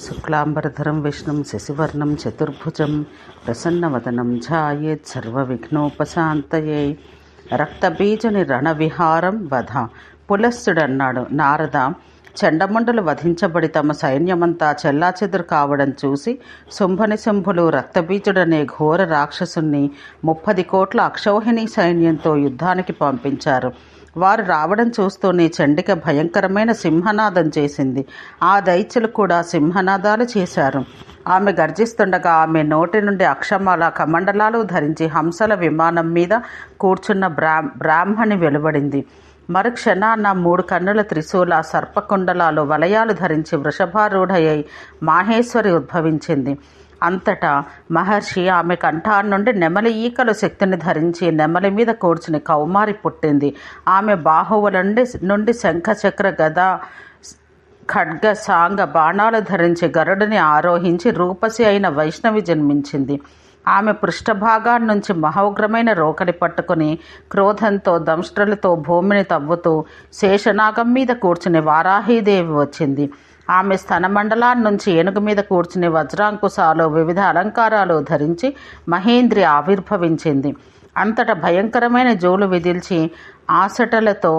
శుక్లాంబరధరం విష్ణుం శశివర్ణం చతుర్భుజం ప్రసన్నవదనం ధ్యాయేత్ సర్వవిఘ్నోపశాంతయే. రక్తబీజుని రణవిహారం వధ. పులస్త్యుడన్నాడు, నారద, చండముండలు వధించబడి తమ సైన్యమంతా చెల్లాచెదురు కావడం చూసి శుంభనిశుంభులు రక్తబీజుడనే ఘోర రాక్షసుని 30 కోట్ల అక్షౌహిణి సైన్యంతో యుద్ధానికి పంపించారు. వారు రావడం చూస్తూనే చండిక భయంకరమైన సింహనాదం చేసింది. ఆ దైత్యులు కూడా సింహనాదాలు చేశారు. ఆమె గర్జిస్తుండగా ఆమె నోటి నుండి అక్షమాల కమండలాలు ధరించి హంసల విమానం మీద కూర్చున్న బ్రాహ్మణి వెలువడింది. మరుక్షణాన 3 కన్నుల త్రిశూల సర్పకుండలాలు వలయాలు ధరించి వృషభారూఢయ్యై మాహేశ్వరి ఉద్భవించింది. అంతటా మహర్షి ఆమె కంఠాన్ నుండి నెమలి ఈకలు శక్తిని ధరించి నెమలి మీద కూర్చుని కౌమారి పుట్టింది. ఆమె బాహువుల నుండి శంఖ చక్ర గద ఖడ్గ సాంగ బాణాలు ధరించి గరుడిని ఆరోహించి రూపసి అయిన వైష్ణవి జన్మించింది. ఆమె పృష్ఠభాగాన్నించి మహోగ్రమైన రోకలి పట్టుకుని క్రోధంతో దంష్ట్రలతో భూమిని తవ్వుతూ శేషనాగం మీద కూర్చుని వారాహీదేవి వచ్చింది. ఆమె స్తనమండలాన్నించి ఏనుగు మీద కూర్చుని వజ్రాంకుశాలు వివిధ అలంకారాలు ధరించి మహేంద్రి ఆవిర్భవించింది. అంతటా భయంకరమైన జోలు విదిల్చి ఆసటలతో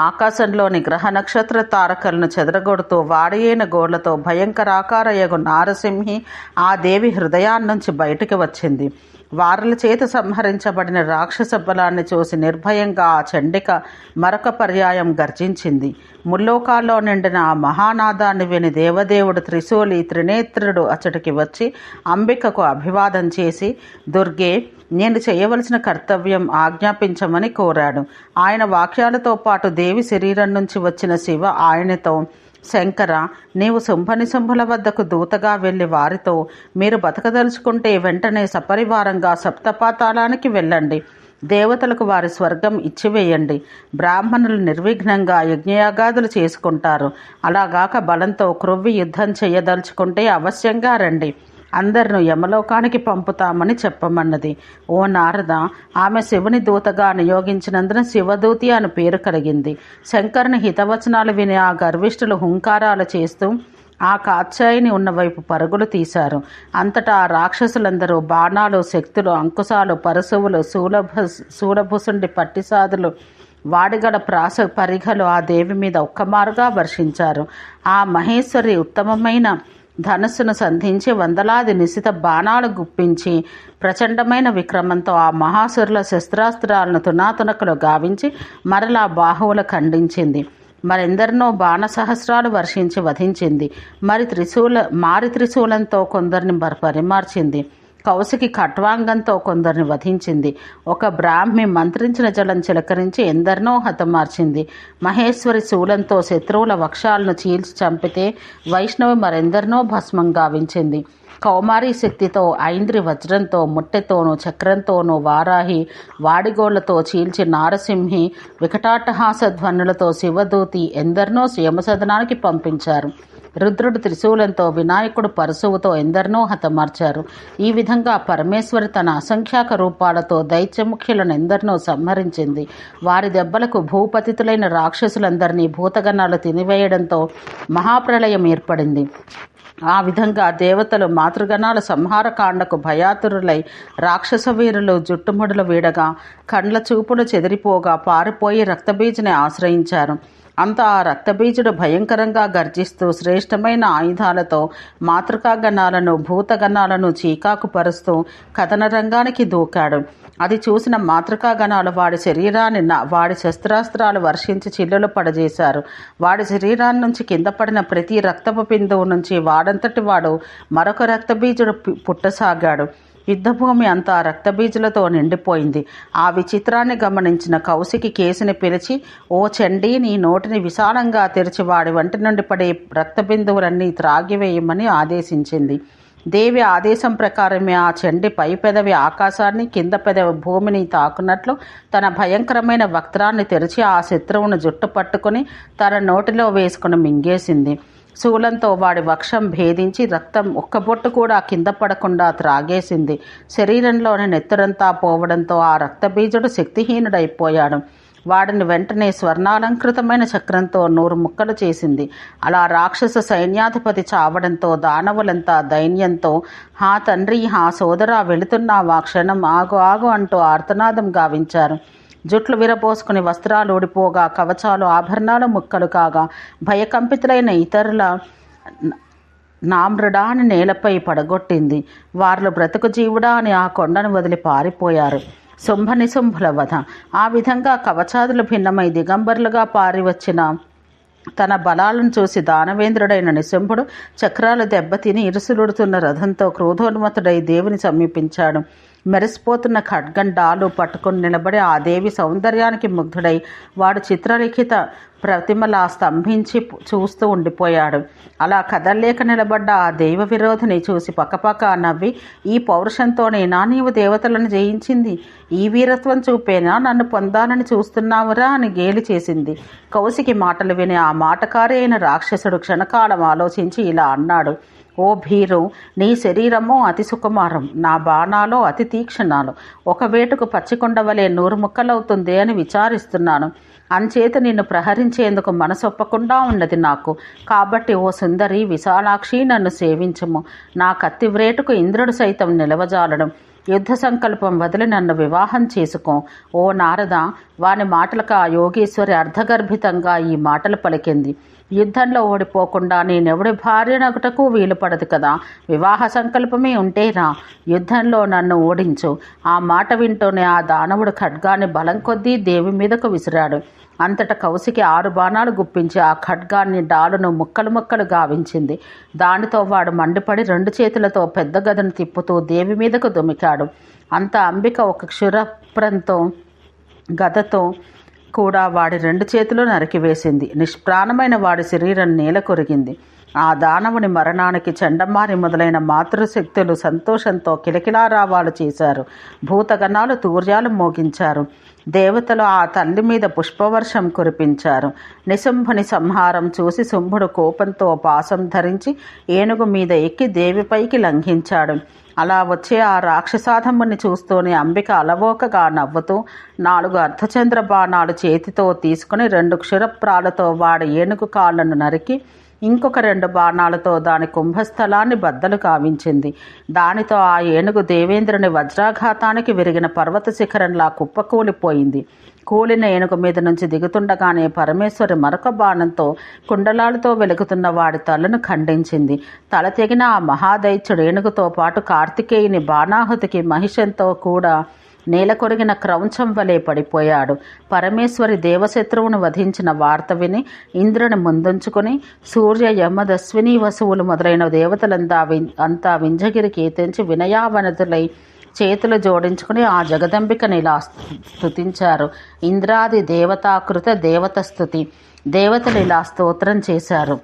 ఆకాశంలోని గ్రహ నక్షత్ర తారకలను చెదరగొడుతూ వాడియైన గోళ్లతో భయంకరాకారయగు నారసింహి ఆ దేవి హృదయాన్నించి బయటికి వచ్చింది. వారల చేత సంహరించబడిన రాక్షస బలాన్ని చూసి నిర్భయంగా ఆ చండిక మరొక పర్యాయం గర్జించింది. ముల్లోకాల్లో నిండిన ఆ మహానాదాన్ని విని దేవదేవుడు త్రిశూలి త్రినేత్రుడు అచ్చటికి వచ్చి అంబికకు అభివాదం చేసి, దుర్గే, నేను చేయవలసిన కర్తవ్యం ఆజ్ఞాపించమని కోరాడు. ఆయన వాక్యాలతో పాటు దేవి శరీరం నుంచి వచ్చిన శివ ఆయనతో, శంకర, నీవు శుంభనిశుంభుల వద్దకు దూతగా వెళ్ళి వారితో, మీరు బతకదలుచుకుంటే వెంటనే సపరివారంగా సప్తపాతాళానికి వెళ్ళండి. దేవతలకు వారి స్వర్గం ఇచ్చివేయండి. బ్రాహ్మణులు నిర్విఘ్నంగా యజ్ఞయాగాదులు చేసుకుంటారు. అలాగాక బలంతో క్రొవ్వి యుద్ధం చేయదలుచుకుంటే అవశ్యంగా రండి. అందరిను యమలోకానికి పంపుతామని చెప్పమన్నది. ఓ నారద, ఆమె శివుని దూతగా నియోగించినందున శివదూతి అని పేరు కలిగింది. శంకరుని హితవచనాలు విని ఆ గర్విష్ఠులు హుంకారాలు చేస్తూ ఆ కాత్యాయిని ఉన్న వైపు పరుగులు తీశారు. అంతటా ఆ రాక్షసులందరూ బాణాలు, శక్తులు, అంకుశాలు, పరశువులు, శూలభుసుండి పట్టిసాదులు, వాడిగల పరిఘలు ఆ దేవి మీద ఒక్కమారుగా వర్షించారు. ఆ మహేశ్వరి ఉత్తమమైన ధనుస్సును సంధించి వందలాది నిశిత బాణాలు గుప్పించి ప్రచండమైన విక్రమంతో ఆ మహాసురుల శస్త్రాస్త్రాలను తునాతునకలు గావించి మరలా బాహువులు ఖండించింది. మరెందరినో బాణ సహస్రాలు వర్షించి వధించింది. మారి త్రిశూలంతో కొందరిని పరిమార్చింది. కౌశికి ఖట్వాంగంతో కొందరిని వధించింది. ఒక బ్రాహ్మి మంత్రించిన జలం చిలకరించి ఎందరినో హతమార్చింది. మహేశ్వరి శూలంతో శత్రువుల వక్షాలను చీల్చి చంపితే వైష్ణవి మరెందరినో భస్మం గావించింది. కౌమారి శక్తితో ఐంద్రి వజ్రంతో, ముట్టెతోనూ చక్రంతోనూ వారాహి వాడిగోళ్లతో చీల్చి నారసింహి వికటాట్టహాస ధ్వనులతో శివదూతి ఎందరినో యమసదనానికి పంపించారు. రుద్రుడు త్రిశూలంతో, వినాయకుడు పరశువుతో ఎందరినో హతమార్చారు. ఈ విధంగా పరమేశ్వరి తన అసంఖ్యాక రూపాలతో దైత్యముఖ్యులను ఎందరినో సంహరించింది. వారి దెబ్బలకు భూపతితులైన రాక్షసులందరినీ భూతగణాలు తినివేయడంతో మహాప్రళయం ఏర్పడింది. ఆ విధంగా దేవతలు మాతృగణాల సంహారకాండకు భయాతురులై రాక్షస వీరులు జుట్టుముడులు వీడగా కండ్ల చూపులు చెదిరిపోగా పారిపోయి రక్తబీజుని ఆశ్రయించారు. అంతా ఆ రక్తబీజుడు భయంకరంగా గర్జిస్తూ శ్రేష్టమైన ఆయుధాలతో మాతృకాగణాలను భూతగణాలను చీకాకు పరుస్తూ కథన రంగానికి దూకాడు. అది చూసిన మాతృకాగణాలు వాడి శరీరాన్ని వాడి శస్త్రాస్త్రాలు వర్షించి చిల్లులు పడజేశారు. వాడి శరీరాన్ని నుంచి కింద పడిన ప్రతి రక్తపు బిందువు నుంచి వాడంతటి వాడు మరొక రక్తబీజుడు పుట్టసాగాడు. యుద్ధభూమి అంతా రక్తబీజులతో నిండిపోయింది. ఆ విచిత్రాన్ని గమనించిన కౌశికి కేసుని పిలిచి, ఓ చండీ, నీ నోటిని విశాలంగా తెరిచి వాడి వంటి నుండి పడే రక్తబిందువులన్నీ త్రాగివేయమని ఆదేశించింది. దేవి ఆదేశం ప్రకారమే ఆ చండి పై పెదవి ఆకాశాన్ని, కింద పెదవి భూమిని తాకున్నట్లు తన భయంకరమైన వక్త్రాన్ని తెరిచి ఆ శత్రువును జుట్టు పట్టుకుని తన నోటిలో వేసుకుని మింగేసింది. శూలంతో వాడి వక్షం భేదించి రక్తం ఒక్క బొట్టు కూడా కింద పడకుండా త్రాగేసింది. శరీరంలోని నెత్తురంతా పోవడంతో ఆ రక్తబీజుడు శక్తిహీనుడైపోయాడు. వాడిని వెంటనే స్వర్ణాలంకృతమైన చక్రంతో 100 ముక్కలు చేసింది. అలా రాక్షస సైన్యాధిపతి చావడంతో దానవులంతా దైన్యంతో, హా తండ్రి, హా సోదరా, వెళుతున్నావా, క్షణం ఆగు ఆగు అంటూ ఆర్తనాదం గావించారు. జుట్లు విరపోసుకుని వస్త్రాలు ఊడిపోగా, కవచాలు ఆభరణాలు ముక్కలు కాగా, భయకంపితులైన ఇతరుల నామృడాన్ని నేలపై పడగొట్టింది. వారిలో బ్రతుకు జీవుడా అని ఆ కొండను వదిలి పారిపోయారు. శుంభ నిశుంభుల వధ. ఆ విధంగా కవచాదులు భిన్నమై దిగంబరులుగా పారివచ్చిన తన బలాలను చూసి దానవేంద్రుడైన నిశుంభుడు చక్రాలు దెబ్బతిని ఇరుసులుడుతున్న రథంతో క్రోధోన్మతుడై దేవిని సమీపించాడు. మెరిసిపోతున్న ఖడ్గం డాలు పట్టుకుని నిలబడి ఆ దేవి సౌందర్యానికి ముగ్ధుడై వాడు చిత్రలిఖిత ప్రతిమలా స్తంభించి చూస్తూ ఉండిపోయాడు. అలా కదల్లేక నిలబడ్డ ఆ దైవ విరోధిని చూసి పక్కపక్క నవ్వి, ఈ పౌరుషంతోనేనా నీవు దేవతలను జయించింది? ఈ వీరత్వం చూపేనా నన్ను పొందాలని చూస్తున్నావురా అని గేలి చేసింది. కౌశికి మాటలు విని ఆ మాటకారి అయిన రాక్షసుడు క్షణకాలం ఆలోచించి ఇలా అన్నాడు: ఓ భీరు, నీ శరీరము అతి సుకుమారం, నా బాణాలు అతి తీక్షణాలు. ఒక వేటుకు పచ్చికొండ వలె 100 ముక్కలవుతుంది అని విచారిస్తున్నాను. అంచేత నిన్ను ప్రహరించేందుకు మనసొప్పకుండా ఉన్నది నాకు. కాబట్టి ఓ సుందరి విశాలాక్షి, నన్ను సేవించము. నా కత్తి వ్రేటుకు ఇంద్రుడు సైతం నిలవజాలడం. యుద్ధ సంకల్పం వదిలి నన్ను వివాహం చేసుకో. ఓ నారద, వాని మాటలకు ఆ యోగేశ్వరి అర్ధగర్భితంగా ఈ మాటలు పలికింది: యుద్ధంలో ఓడిపోకుండా నేనెవడి భార్యనగుటకు వీలు పడదు కదా. వివాహ సంకల్పమే ఉంటేరా, యుద్ధంలో నన్ను ఓడించు. ఆ మాట వింటూనే ఆ దానవుడు ఖడ్గాన్ని బలం కొద్దీ దేవి మీదకు విసిరాడు. అంతటా కౌశికి 6 బాణాలు గుప్పించి ఆ ఖడ్గాన్ని డాలును ముక్కలు ముక్కలు గావించింది. దానితో వాడు మండిపడి 2 చేతులతో పెద్ద గదను తిప్పుతూ దేవి మీదకు దుమికాడు. అంత అంబిక ఒక క్షురప్రంతో గదతో కూడా వాడి 2 చేతులు నరికివేసింది. నిష్ప్రాణమైన వాడి శరీరం నేల కొరిగింది. ఆ దానవుని మరణానికి చండమారి మొదలైన మాతృశక్తులు సంతోషంతో కిలకిలారావాలు చేశారు. భూతగణాలు తూర్యాలు మోగించారు. దేవతలు ఆ తల్లి మీద పుష్పవర్షం కురిపించారు. నిశుంభుని సంహారం చూసి శుంభుడు కోపంతో పాశం ధరించి ఏనుగు మీద ఎక్కి దేవిపైకి లంఘించాడు. అలా వచ్చే ఆ రాక్షసాధముని చూస్తూనే అంబిక అలవోకగా నవ్వుతూ 4 అర్ధచంద్ర బాణాలు చేతితో తీసుకుని 2 క్షురప్రాలతో వాడి ఏనుగు కాళ్లను నరికి ఇంకొక 2 బాణాలతో దాని కుంభస్థలాన్ని బద్దలు కావించింది. దానితో ఆ ఏనుగు దేవేంద్రుని వజ్రాఘాతానికి విరిగిన పర్వత శిఖరంలా కుప్పకూలిపోయింది. కూలిన ఏనుగు మీద నుంచి దిగుతుండగానే పరమేశ్వరి మరొక బాణంతో కుండలాలతో వెలుగుతున్న వాడి తలను ఖండించింది. తల తెగిన ఆ మహాదైత్యుడు ఏనుగుతో పాటు కార్తికేయుని బాణాహుతికి మహిషంతో కూడా నేల కొరిగిన క్రౌంచం వలె పడిపోయాడు. పరమేశ్వరి దేవశత్రువును వధించిన వార్త విని ఇంద్రుని ముందుంచుకుని సూర్య, యమదస్విని, వసువులు మొదలైన దేవతలంతా వింజగిరికి తెంచి వినయావనతులై చేతులు జోడించుకుని ఆ జగదంబికని ఇలా స్తుతించారు: ఇంద్రాది దేవతాకృత దేవత స్తుతి. దేవతలు ఇలా స్తోత్రం చేశారు: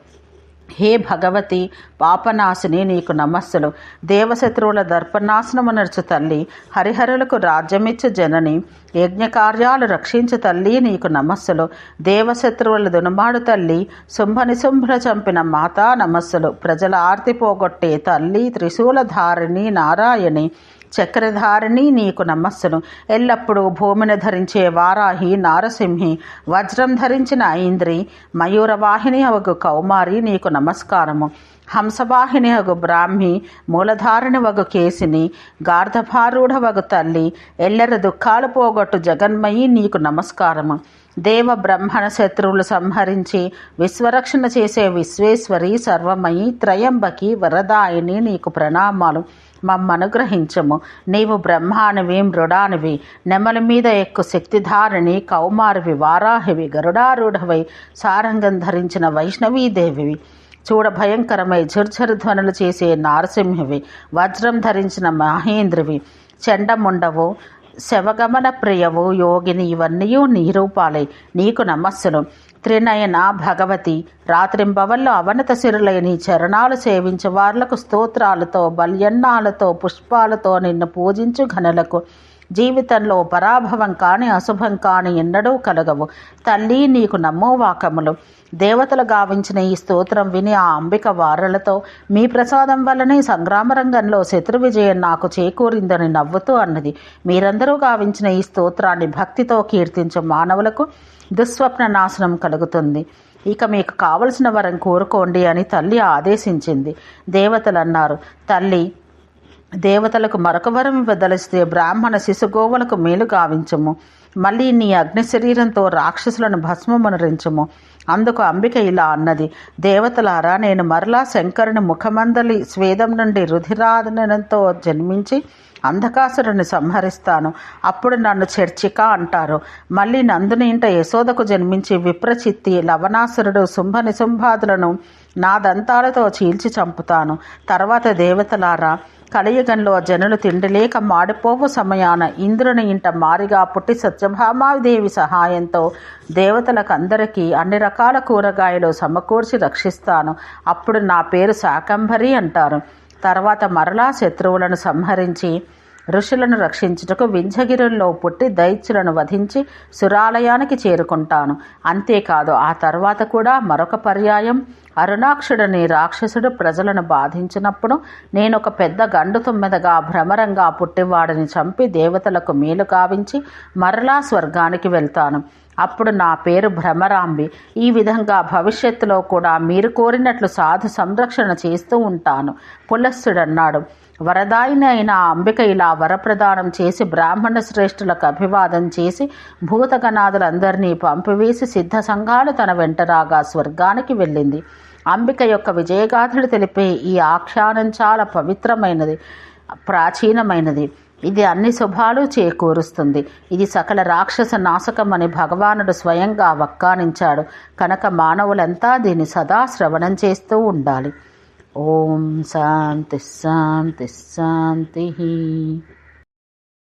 హే భగవతి, పాపనాశిని, నీకు నమస్సులు. దేవశత్రువుల దర్పనాశనము నడుచు తల్లి, హరిహరులకు రాజ్యమిచ్చు జనని, యజ్ఞకార్యాలు రక్షించు తల్లి, నీకు నమస్సులు. దేవశత్రువుల దునుమాడు తల్లి, శుంభనిశుంభుల చంపిన మాతా నమస్సులు. ప్రజల ఆర్తి పోగొట్టే తల్లి, త్రిశూలధారిణి నారాయణి, చక్రధారిణి, నీకు నమస్సులు. ఎల్లప్పుడూ భూమిని ధరించే వారాహి నారసింహి, వజ్రం ధరించిన ఐంద్రి, మయూరవాహిని అవగు కౌమారి, నీకు నమస్కారము. హంసవాహిని వగు బ్రాహ్మి, మూలధారిణి వగు కేసిని, గార్ధభారూఢ వగు తల్లి, ఎల్లరి దుఃఖాలు పోగొట్టు జగన్మయి, నీకు నమస్కారము. దేవ బ్రహ్మణ శత్రువులు సంహరించి విశ్వరక్షణ చేసే విశ్వేశ్వరి, సర్వమయి, త్రయంబకి, వరదాయిని, నీకు ప్రణామాలు. మమ్మనుగ్రహించము. నీవు బ్రహ్మానివి, మృడానివి, నెమలి మీద ఎక్కు శక్తిధారిణి, కౌమారివి, వారాహివి, గరుడారూఢవై సారంగం ధరించిన వైష్ణవీదేవివి, చూడ భయంకరమై ఝుర్ఝరు ధ్వనులు చేసే నారసింహివి, వజ్రం ధరించిన మహేంద్రివి, చండముండవు, శవగమన ప్రియవు, యోగిని, ఇవన్నీ నీ రూపాలై, నీకు నమస్సులు. త్రినయన భగవతి, రాత్రింబవల్లో అవనత సిరులై నీ చరణాలు సేవించు వార్లకు స్తోత్రాలతో, బల్యన్నాలతో, పుష్పాలతో నిన్ను పూజించు ఘనులకు జీవితంలో పరాభవం కాని అశుభం కాని ఎన్నడూ కలగవు. తల్లి నీకు నమ్మోవాకములు. దేవతలు గావించిన ఈ స్తోత్రం విని ఆ అంబిక వారలతో, మీ ప్రసాదం వల్లనే సంగ్రామరంగంలో శత్రు విజయం నాకు చేకూరిందని నవ్వుతూ అన్నది. మీరందరూ గావించిన ఈ స్తోత్రాన్ని భక్తితో కీర్తించే మానవులకు దుస్వప్న నాశనం కలుగుతుంది. ఇక మీకు కావలసిన వరం కోరుకోండి అని తల్లి ఆదేశించింది. దేవతలు అన్నారు, తల్లి, దేవతలకు మరొక వరం ఇవ్వదలిస్తే బ్రాహ్మణ శిశుగోవులకు మేలు గావించము. మళ్ళీ నీ అగ్ని శరీరంతో రాక్షసులను భస్మమునరించము. అందుకు అంబిక ఇలా అన్నది, దేవతలారా, నేను మరలా శంకరుని ముఖమందలి స్వేదం నుండి రుధిరాదనంతో జన్మించి అంధకాసురుని సంహరిస్తాను. అప్పుడు నన్ను చర్చిక అంటారు. మళ్ళీ నందుని ఇంట యశోదకు జన్మించి విప్రచిత్తి, లవణాసురుడు, శుంభ నిశుంభాదులను నా దంతాలతో చీల్చి చంపుతాను. తర్వాత దేవతలారా, కలియుగంలో జనులు తిండిలేక మాడిపోవు సమయాన ఇంద్రుని ఇంట మారిగా పుట్టి సత్యభామాదేవి సహాయంతో దేవతలకు అందరికీ అన్ని రకాల కూరగాయలు సమకూర్చి రక్షిస్తాను. అప్పుడు నా పేరు శాకంభరి అంటారు. తర్వాత మరలా శత్రువులను సంహరించి ఋషులను రక్షించుటకు వింధ్యగిరుల్లో పుట్టి దైత్యులను వధించి సురాలయానికి చేరుకుంటాను. అంతేకాదు, ఆ తర్వాత కూడా మరొక పర్యాయం అరుణాక్షుడని రాక్షసుడు ప్రజలను బాధించినప్పుడు నేనొక పెద్ద గండు తుమ్మెదగా భ్రమరంగా పుట్టివాడిని చంపి దేవతలకు మేలు గావించి మరలా స్వర్గానికి వెళ్తాను. అప్పుడు నా పేరు భ్రమరాంబి. ఈ విధంగా భవిష్యత్తులో కూడా మీరు కోరినట్లు సాధు సంరక్షణ చేస్తూ ఉంటాను. పులస్సుడన్నాడు, వరదాయిని అయిన అంబిక ఇలా వరప్రదానం చేసి బ్రాహ్మణ శ్రేష్ఠులకు అభివాదం చేసి భూతగణాదులందరినీ పంపివేసి సిద్ధ సంఘాలు తన వెంటరాగా స్వర్గానికి వెళ్ళింది. అంబిక యొక్క విజయగాథలు తెలిపే ఈ ఆఖ్యానం చాలా పవిత్రమైనది, ప్రాచీనమైనది. ఇది అన్ని శుభాలు చేకూరుస్తుంది. ఇది సకల రాక్షస నాశకమని భగవానుడు స్వయంగా వక్కానించాడు కనుక మానవులంతా దీన్ని సదా శ్రవణం చేస్తూ ఉండాలి. ఓం శాంతి శాంతి శాంతి.